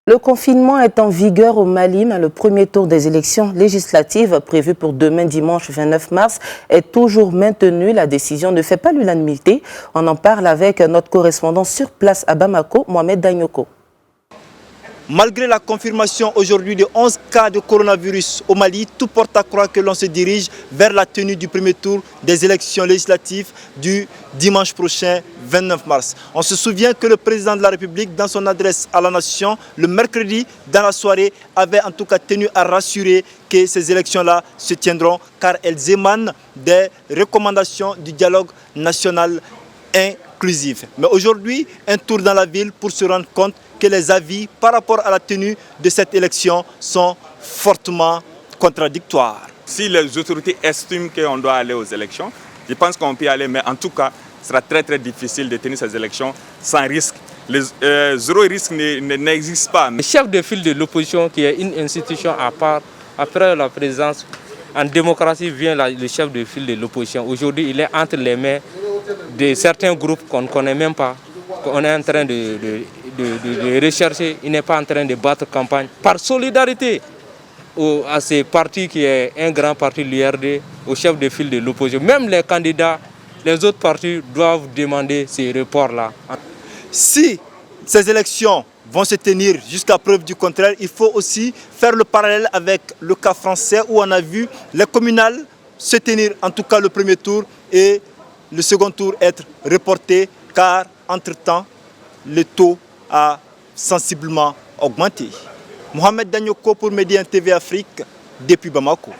Le confinement est en vigueur au Mali, mais le premier tour des élections législatives prévues pour demain dimanche 29 mars est toujours maintenu. La décision ne fait pas l'unanimité. On en parle avec notre correspondant sur place à Bamako, Mohamed Danyoko. Malgré la confirmation aujourd'hui de 11 cas de coronavirus au Mali, tout porte à croire que l'on se dirige vers la tenue du premier tour des élections législatives du dimanche prochain 29 mars. On se souvient que le président de la République, dans son adresse à la nation, le mercredi dans la soirée, avait en tout cas tenu à rassurer que ces élections-là se tiendront car elles émanent des recommandations du dialogue national inclusif. Mais aujourd'hui, un tour dans la ville pour se rendre compte que les avis par rapport à la tenue de cette élection sont fortement contradictoires. Si les autorités estiment qu'on doit aller aux élections, je pense qu'on peut y aller, mais en tout cas, ce sera très difficile de tenir ces élections sans risque. Zéro risque n'existe pas. Le chef de file de l'opposition, qui est une institution à part, après la présidence, en démocratie vient le chef de file de l'opposition. Aujourd'hui, il est entre les mains de certains groupes qu'on ne connaît même pas, qu'on est en train de rechercher. Il n'est pas en train de battre campagne. Par solidarité à ce parti qui est un grand parti, l'URD, au chef de file de l'opposition. Même les candidats, les autres partis doivent demander ces reports-là. Si ces élections vont se tenir jusqu'à preuve du contraire, il faut aussi faire le parallèle avec le cas français où on a vu les communales se tenir en tout cas le premier tour et le second tour être reporté car entre-temps le taux a sensiblement augmenté. Mohamed Danyoko pour Média TV Afrique depuis Bamako.